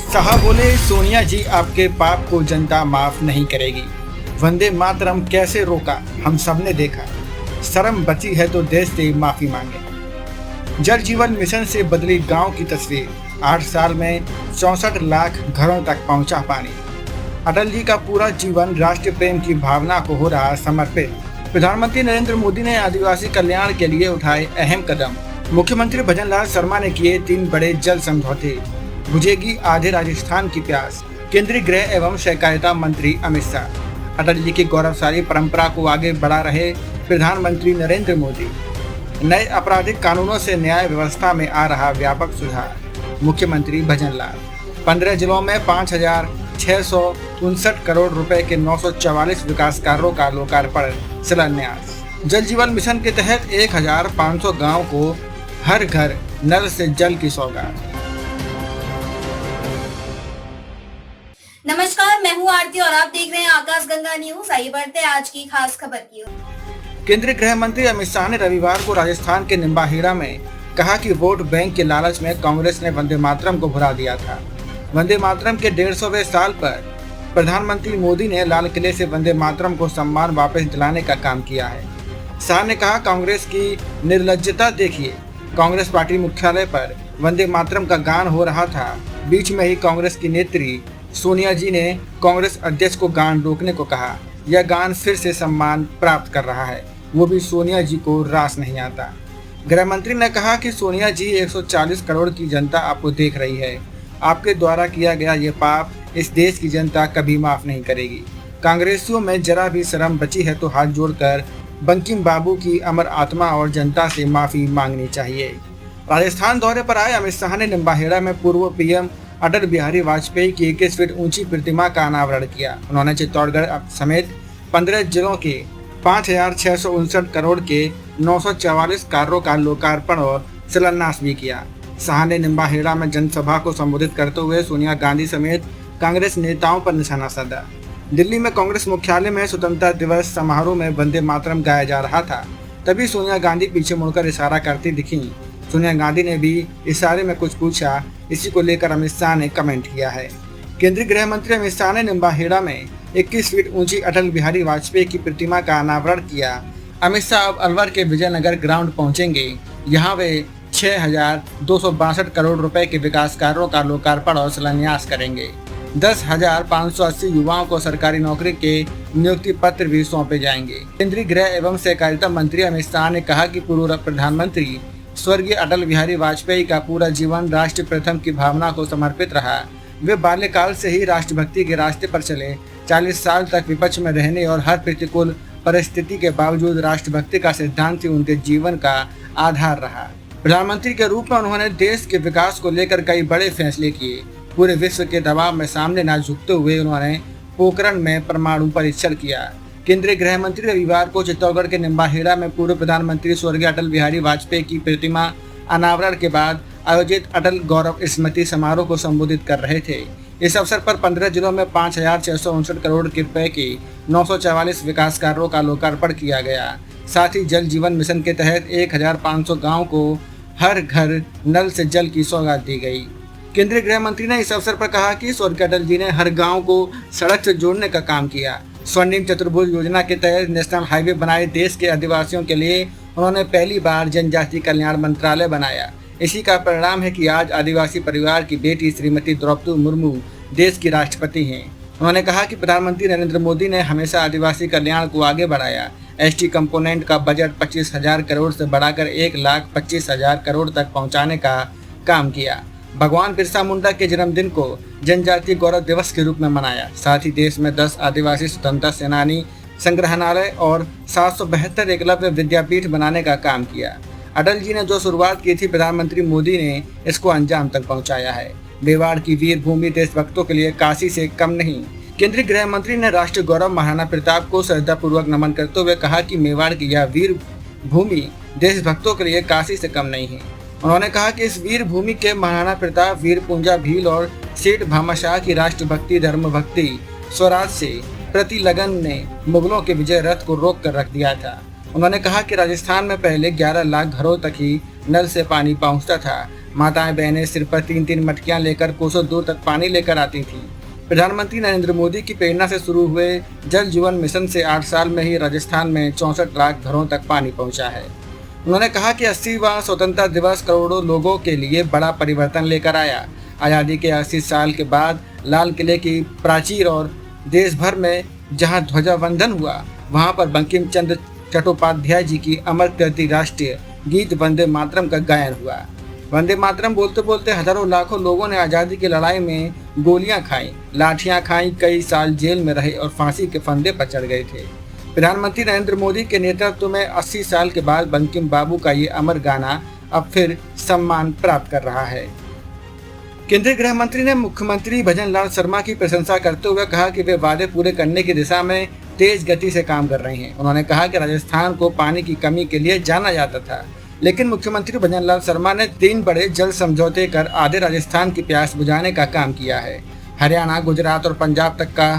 साहब बोले, सोनिया जी आपके पाप को जनता माफ नहीं करेगी। वंदे मातरम कैसे रोका, हम सब ने देखा। शर्म बची है तो देश से माफी मांगे। जल जीवन मिशन से बदली गांव की तस्वीर। 8 साल में 64 लाख घरों तक पहुंचा पानी। अटल जी का पूरा जीवन राष्ट्र प्रेम की भावना को हो रहा समर्पित। प्रधानमंत्री नरेंद्र मोदी ने आदिवासी कल्याण के लिए उठाए अहम कदम। मुख्यमंत्री भजनलाल शर्मा ने किए 3 बड़े जल समझौते। बुझेगी आधे राजस्थान की प्यास। केंद्रीय गृह एवं सहकारिता मंत्री अमित शाह। अटल जी की गौरवशाली परंपरा को आगे बढ़ा रहे प्रधानमंत्री नरेंद्र मोदी। नए आपराधिक कानूनों से न्याय व्यवस्था में आ रहा व्यापक सुधार। मुख्यमंत्री भजनलाल। 15 जिलों में 5,659 करोड़ रुपए के 944 विकास कार्यों का लोकार्पण शिलान्यास। जल जीवन मिशन के तहत 1,500 गाँव को हर घर नल से जल की सौगात। नमस्कार, मैं हूं आरती और आप देख रहे हैं आकाशगंगा न्यूज। आइए बढ़ते हैं आज की खास खबर की ओर। केंद्रीय गृह मंत्री अमित शाह ने रविवार को राजस्थान के निम्बाहेड़ा में कहा कि वोट बैंक के लालच में कांग्रेस ने वंदे मातरम को भुला दिया था। वंदे मातरम के 150वें साल पर प्रधानमंत्री मोदी ने लाल किले से वंदे मातरम को सम्मान वापस दिलाने का काम किया है। शाह ने कहा, कांग्रेस की निर्लज्जता देखिए। कांग्रेस पार्टी मुख्यालय पर वंदे मातरम का गान हो रहा था। बीच में ही कांग्रेस की नेत्री सोनिया जी ने कांग्रेस अध्यक्ष को गान रोकने को कहा। यह गान फिर से सम्मान प्राप्त कर रहा है, वो भी सोनिया जी को रास नहीं आता। गृह मंत्री ने कहा कि सोनिया जी 140 करोड़ की जनता आपको देख रही है। आपके द्वारा किया गया ये पाप इस देश की जनता कभी माफ नहीं करेगी। कांग्रेसियों में जरा भी शर्म बची है तो हाथ जोड़कर बंकिम बाबू की अमर आत्मा और जनता से माफी मांगनी चाहिए। राजस्थान दौरे पर आए अमित शाह ने निम्बाहेड़ा में पूर्व पीएम अटल बिहारी वाजपेयी की 21 फीट ऊंची प्रतिमा का अनावरण किया। उन्होंने चित्तौड़गढ़ समेत 15 जिलों के 5,659 करोड़ के 944 कार्यों का लोकार्पण और शिलान्यास भी किया। शाह ने निम्बाहेड़ा में जनसभा को संबोधित करते हुए सोनिया गांधी समेत कांग्रेस नेताओं पर निशाना साधा। दिल्ली में कांग्रेस मुख्यालय में स्वतंत्रता दिवस समारोह में वंदे मातरम गाया जा रहा था। तभी सोनिया गांधी पीछे मुड़कर इशारा करती दिखी। सोनिया गांधी ने भी इशारे में कुछ पूछा। इसी को लेकर अमित शाह ने कमेंट किया है। केंद्रीय गृह मंत्री अमित शाह ने निम्बाहेड़ा में 21 फीट ऊंची अटल बिहारी वाजपेयी की प्रतिमा का अनावरण किया। अमित शाह अब अलवर के विजयनगर ग्राउंड पहुंचेंगे। यहाँ वे 6,262 करोड़ रुपए के विकास कार्यों का लोकार्पण और शिलान्यास करेंगे। 10,580 युवाओं को सरकारी नौकरी के नियुक्ति पत्र भी सौंपे जाएंगे। केंद्रीय गृह एवं सहकारिता मंत्री अमित शाह ने कहा कि पूर्व प्रधानमंत्री स्वर्गीय अटल बिहारी वाजपेयी का पूरा जीवन राष्ट्र प्रथम की भावना को समर्पित रहा। वे बाल्यकाल से ही राष्ट्रभक्ति के रास्ते पर चले। 40 साल तक विपक्ष में रहने और हर प्रतिकूल परिस्थिति के बावजूद राष्ट्रभक्ति का सिद्धांत ही उनके जीवन का आधार रहा। प्रधानमंत्री के रूप में उन्होंने देश के विकास को लेकर कई बड़े फैसले किए। पूरे विश्व के दबाव में सामने न झुकते हुए उन्होंने पोखरण में परमाणु परीक्षण किया। केंद्रीय गृह मंत्री रविवार को चित्तौड़गढ़ के निम्बाहेड़ा में पूर्व प्रधानमंत्री स्वर्गीय अटल बिहारी वाजपेयी की प्रतिमा अनावरण के बाद आयोजित अटल गौरव स्मृति समारोह को संबोधित कर रहे थे। इस अवसर पर 15 जिलों में 5,659 करोड़ रुपए के 944 विकास कार्यों का लोकार्पण किया गया। साथ ही जल जीवन मिशन के तहत 1,500 गाँव को हर घर नल से जल की सौगात दी गई। केंद्रीय गृह मंत्री ने इस अवसर पर कहा कि स्वर्गीय अटल जी ने हर गाँव को सड़क से जोड़ने का काम किया। स्वर्णिम चतुर्भुज योजना के तहत नेशनल हाईवे बनाए। देश के आदिवासियों के लिए उन्होंने पहली बार जनजाति कल्याण मंत्रालय बनाया। इसी का परिणाम है कि आज आदिवासी परिवार की बेटी श्रीमती द्रौपदी मुर्मू देश की राष्ट्रपति हैं। उन्होंने कहा कि प्रधानमंत्री नरेंद्र मोदी ने हमेशा आदिवासी कल्याण को आगे बढ़ाया। एसटी कंपोनेंट का बजट 25,000 करोड़ से बढ़ाकर 1,25,000 करोड़ तक पहुँचाने का काम किया। भगवान बिरसा मुंडा के जन्मदिन को जनजातीय गौरव दिवस के रूप में मनाया। साथ ही देश में 10 आदिवासी स्वतंत्रता सेनानी संग्रहालय और 772 एकलव्य विद्यापीठ बनाने का काम किया। अटल जी ने जो शुरुआत की थी, प्रधानमंत्री मोदी ने इसको अंजाम तक पहुंचाया है। मेवाड़ की वीर भूमि देशभक्तों के लिए काशी से कम नहीं। केंद्रीय गृह मंत्री ने राष्ट्र गौरव महाराणा प्रताप को श्रद्धापूर्वक नमन करते हुए कहा कि मेवाड़ की यह वीर भूमि देशभक्तों के लिए काशी से कम नहीं है। उन्होंने कहा कि इस वीर भूमि के महाराणा प्रताप, वीर पूंजा भील और सेठ भामाशाह की राष्ट्रभक्ति, धर्मभक्ति, स्वराज से प्रति लगन ने मुगलों के विजय रथ को रोक कर रख दिया था। उन्होंने कहा कि राजस्थान में पहले 11 लाख घरों तक ही नल से पानी पहुंचता था। माताएं बहनें सिर पर 3-3 मटकियां लेकर कोसों दूर तक पानी लेकर आती थीं। प्रधानमंत्री नरेंद्र मोदी की प्रेरणा से शुरू हुए जल जीवन मिशन से 8 साल में ही राजस्थान में 64 लाख घरों तक पानी पहुंचा है। उन्होंने कहा कि 80वां स्वतंत्रता दिवस करोड़ों लोगों के लिए बड़ा परिवर्तन लेकर आया। आज़ादी के 80 साल के बाद लाल किले की प्राचीर और देश भर में जहां ध्वजावंदन हुआ, वहां पर बंकिम चंद्र चट्टोपाध्याय जी की अमर कीर्ति राष्ट्रीय गीत वंदे मातरम का गायन हुआ। वंदे मातरम बोलते बोलते हजारों लाखों लोगों ने आज़ादी की लड़ाई में गोलियां खाई, लाठियां खाई, कई साल जेल में रहे और फांसी के फंदे पर चढ़ गए थे। प्रधानमंत्री नरेंद्र मोदी के नेतृत्व में 80 साल के बाद बंकिम बाबू का ये अमर गाना अब फिर सम्मान प्राप्त कर रहा है। केंद्रीय गृह मंत्री ने मुख्यमंत्री भजन लाल शर्मा की प्रशंसा करते हुए कहा कि वे वादे पूरे करने की दिशा में तेज गति से काम कर रहे हैं। उन्होंने कहा कि राजस्थान को पानी की कमी के लिए जाना जाता था, लेकिन मुख्यमंत्री भजन लाल शर्मा ने 3 बड़े जल समझौते कर आधे राजस्थान की प्यास बुझाने का काम किया है। हरियाणा, गुजरात और पंजाब तक का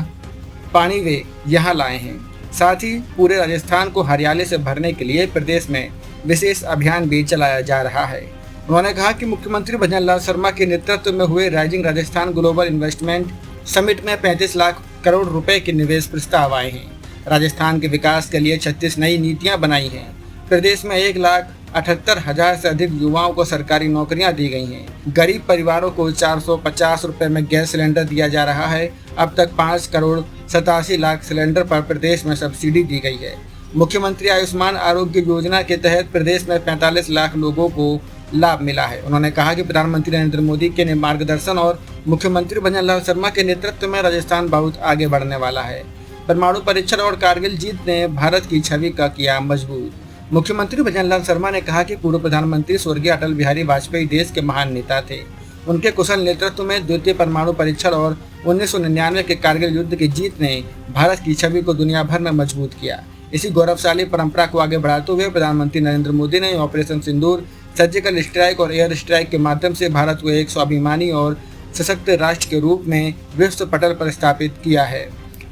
पानी वे यहाँ लाए हैं। साथ ही पूरे राजस्थान को हरियाली से भरने के लिए प्रदेश में विशेष अभियान भी चलाया जा रहा है। उन्होंने कहा कि मुख्यमंत्री भजन लाल शर्मा के नेतृत्व में हुए rising Rajasthan global investment summit में 35 लाख करोड़ रुपए के निवेश प्रस्ताव आए हैं। राजस्थान के विकास के लिए 36 नई नीतियां बनाई हैं। प्रदेश में 1,78,000 से अधिक युवाओं को सरकारी नौकरियां दी गई हैं। गरीब परिवारों को 450 रुपए में गैस सिलेंडर दिया जा रहा है। अब तक 5 करोड़ 87 लाख सिलेंडर पर प्रदेश में सब्सिडी दी गई है। मुख्यमंत्री आयुष्मान आरोग्य योजना के तहत प्रदेश में 45 लाख लोगों को लाभ मिला है। उन्होंने कहा कि प्रधानमंत्री नरेंद्र मोदी के मार्गदर्शन और मुख्यमंत्री भजन लाल शर्मा के नेतृत्व में राजस्थान बहुत आगे बढ़ने वाला है। परमाणु परीक्षण और कारगिल जीत ने भारत की छवि का किया मजबूत। मुख्यमंत्री भजन लाल शर्मा ने कहा कि पूर्व प्रधानमंत्री स्वर्गीय अटल बिहारी वाजपेयी देश के महान नेता थे। उनके कुशल नेतृत्व में द्वितीय परमाणु परीक्षण और 1999 के कारगिल युद्ध की जीत ने भारत की छवि को दुनिया भर में मजबूत किया। इसी गौरवशाली परंपरा को आगे बढ़ाते हुए प्रधानमंत्री नरेंद्र मोदी ने ऑपरेशन सिंदूर, सर्जिकल स्ट्राइक और एयर स्ट्राइक के माध्यम से भारत को एक स्वाभिमानी और सशक्त राष्ट्र के रूप में विश्व पटल पर स्थापित किया है।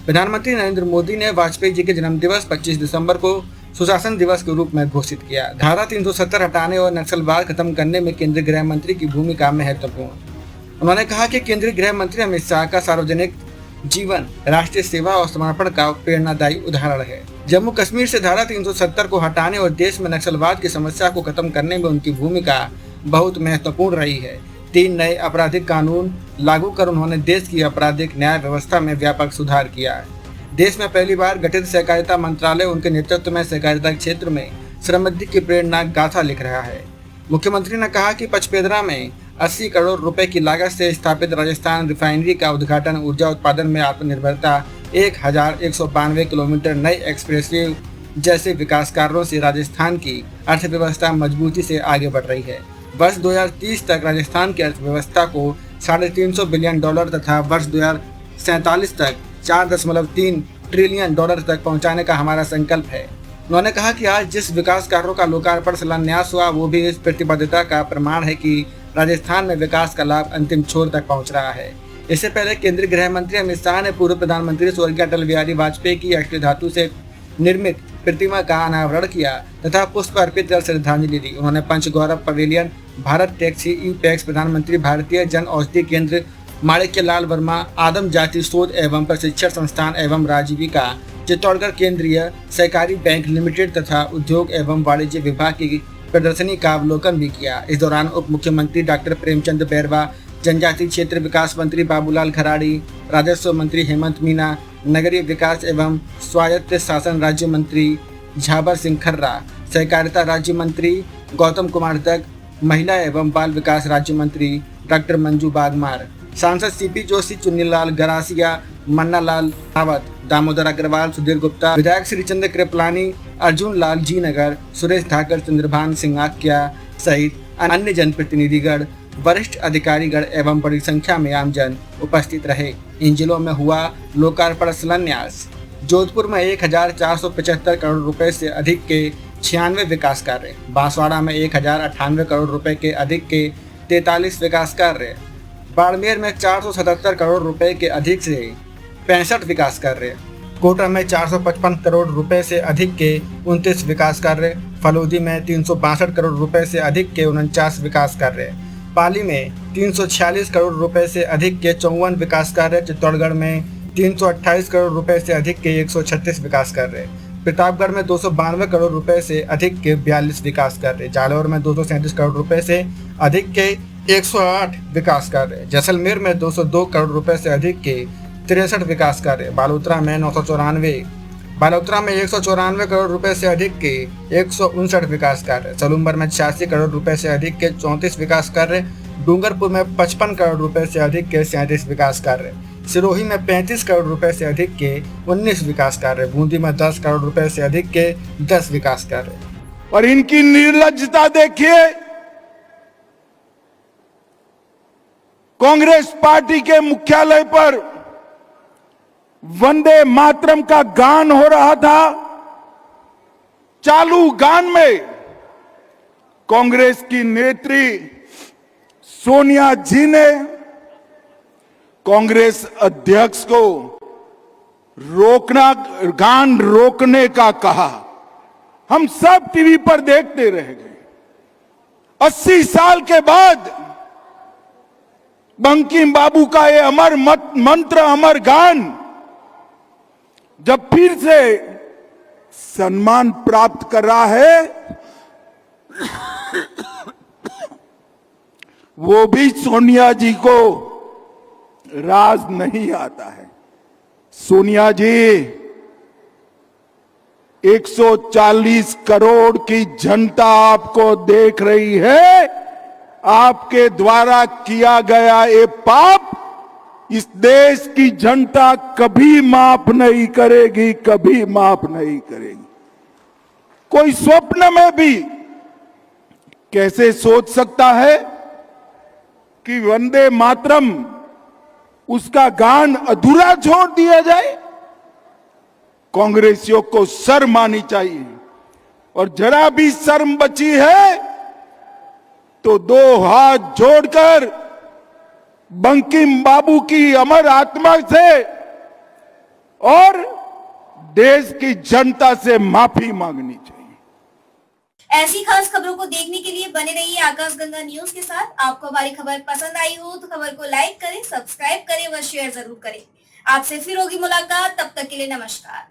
प्रधानमंत्री नरेंद्र मोदी ने वाजपेयी जी के जन्मदिवस 25 दिसंबर को सुशासन दिवस के रूप में घोषित किया। धारा 370 हटाने और नक्सलवाद खत्म करने में केंद्रीय गृह मंत्री की भूमिका महत्वपूर्ण। उन्होंने कहा कि केंद्रीय गृह मंत्री अमित शाह का सार्वजनिक जीवन राष्ट्रीय सेवा और समर्पण का प्रेरणादायी उदाहरण है। जम्मू कश्मीर से धारा 370 को हटाने और देश में नक्सलवाद की समस्या को खत्म करने में उनकी भूमिका बहुत महत्वपूर्ण रही है। 3 नए आपराधिक कानून लागू कर उन्होंने देश की आपराधिक न्याय व्यवस्था में व्यापक सुधार किया है। देश में पहली बार गठित सहकारिता मंत्रालय उनके नेतृत्व में सहकारिता क्षेत्र में समृद्धि की प्रेरणा गाथा लिख रहा है। मुख्यमंत्री ने कहा कि पचपेदरा में 80 करोड़ रुपए की लागत से स्थापित राजस्थान रिफाइनरी का उद्घाटन ऊर्जा उत्पादन में आत्मनिर्भरता, 1192 किलोमीटर नई एक्सप्रेसवे जैसे विकास कार्यों से राजस्थान की अर्थव्यवस्था मजबूती से आगे बढ़ रही है। वर्ष 2030 तक राजस्थान की अर्थव्यवस्था को $350 बिलियन तथा वर्ष 2047 तक $4.3 ट्रिलियन तक पहुंचाने का हमारा संकल्प है। उन्होंने कहा कि आज जिस विकास कार्यों का लोकार्पण शिलान्यास हुआ वो भी इस प्रतिबद्धता का प्रमाण है कि राजस्थान में विकास का लाभ अंतिम छोर तक पहुंच रहा है। इससे पहले केंद्रीय गृह मंत्री अमित शाह ने पूर्व प्रधानमंत्री स्वर्गीय अटल बिहारी वाजपेयी की अष्ट धातु से निर्मित प्रतिमा का अनावरण किया तथा पुष्प अर्पित कर श्रद्धांजलि दी। उन्होंने पंच गौरव पवेलियन, भारत टैक्सी ई पैक्स, प्रधानमंत्री भारतीय जन औषधि केंद्र, माणिक्य लाल वर्मा आदम जाति शोध एवं प्रशिक्षण संस्थान एवं राजीविका, चित्तौड़गढ़ केंद्रीय सहकारी बैंक लिमिटेड तथा उद्योग एवं वाणिज्य विभाग की प्रदर्शनी का अवलोकन भी किया। इस दौरान उप मुख्यमंत्री डॉक्टर प्रेमचंद बैरवा, जनजातीय क्षेत्र विकास मंत्री बाबूलाल खराड़ी, राजस्व मंत्री हेमंत मीना, नगरीय विकास एवं स्वायत्त शासन राज्य मंत्री झाबर सिंह खर्रा, सहकारिता राज्य मंत्री गौतम कुमार दत्त, महिला एवं बाल विकास राज्य मंत्री डॉक्टर मंजू बागमार, सांसद सीपी जोशी, चुन्नीलाल गरासिया, मन्ना लाल रावत, दामोदर अग्रवाल, सुधीर गुप्ता, विधायक श्रीचंद्र कृपलानी, अर्जुन लाल जी नगर, सुरेश ठाकर, चंद्रभान सिंह आक्या सहित अन्य जनप्रतिनिधिगण, वरिष्ठ अधिकारीगण एवं बड़ी संख्या में आमजन उपस्थित रहे। इन जिलों में हुआ लोकार्पण शिलान्यास। जोधपुर में 1475 करोड़ रुपए से अधिक के 96 विकास कार्य, बांसवाड़ा में 1098 करोड़ रुपए के अधिक के 43 विकास कार्य, बाड़मेर में 477 करोड़ रुपए के अधिक से 65 विकास कार्य, कोटा में 455 करोड़ रुपए से अधिक के 29 विकास कार्य, फलोदी में 362 करोड़ रुपए से अधिक के 49 विकास कार्य, पाली में 346 करोड़ रुपए से अधिक के 54 विकास कार्य, चित्तौड़गढ़ में 328 करोड़ रुपए से अधिक के 136 विकास कार्य, प्रतापगढ़ में 292 करोड़ रुपए से अधिक के 42 विकास कार्य, जालौर में 237 करोड़ रुपए से अधिक के 108 विकास कार्य, जैसलमेर में 202 करोड़ रुपए से अधिक के 63 विकास कार्य, बालोतरा में 194 करोड़ रुपए से अधिक के 159 विकास कार्य, सलूम्बर में 86 करोड़ रुपए से अधिक के 34 विकास कार्य, डूंगरपुर में 55 करोड़ रुपए से अधिक के 37 विकास कार्य, सिरोही में 35 करोड़ रुपए से अधिक के 19 विकास कार्य, बूंदी में 10 करोड़ रुपए से अधिक के 10 विकास कार्य। और इनकी निर्लज्जता देखिए, कांग्रेस पार्टी के मुख्यालय पर वंदे मातरम का गान हो रहा था। चालू गान में कांग्रेस की नेत्री सोनिया जी ने कांग्रेस अध्यक्ष को गान रोकने का कहा। हम सब टीवी पर देखते रह गए। 80 साल के बाद बंकिम बाबू का ये अमर मंत्र, अमर गान जब फिर से सम्मान प्राप्त कर रहा है, वो भी सोनिया जी को राज नहीं आता है। सोनिया जी, 140 करोड़ की जनता आपको देख रही है। आपके द्वारा किया गया ये पाप इस देश की जनता कभी माफ नहीं करेगी, कभी माफ नहीं करेगी। कोई स्वप्न में भी कैसे सोच सकता है कि वंदे मातरम उसका गान अधूरा छोड़ दिया जाए? कांग्रेसियों को शर्म आनी चाहिए, और जरा भी शर्म बची है तो 2 हाथ जोड़कर बंकिम बाबू की अमर आत्मा से और देश की जनता से माफी मांगनी चाहिए। ऐसी खास खबरों को देखने के लिए बने रहिए आकाशगंगा न्यूज के साथ। आपको हमारी खबर पसंद आई हो तो खबर को लाइक करें, सब्सक्राइब करें व शेयर जरूर करें। आपसे फिर होगी मुलाकात, तब तक के लिए नमस्कार।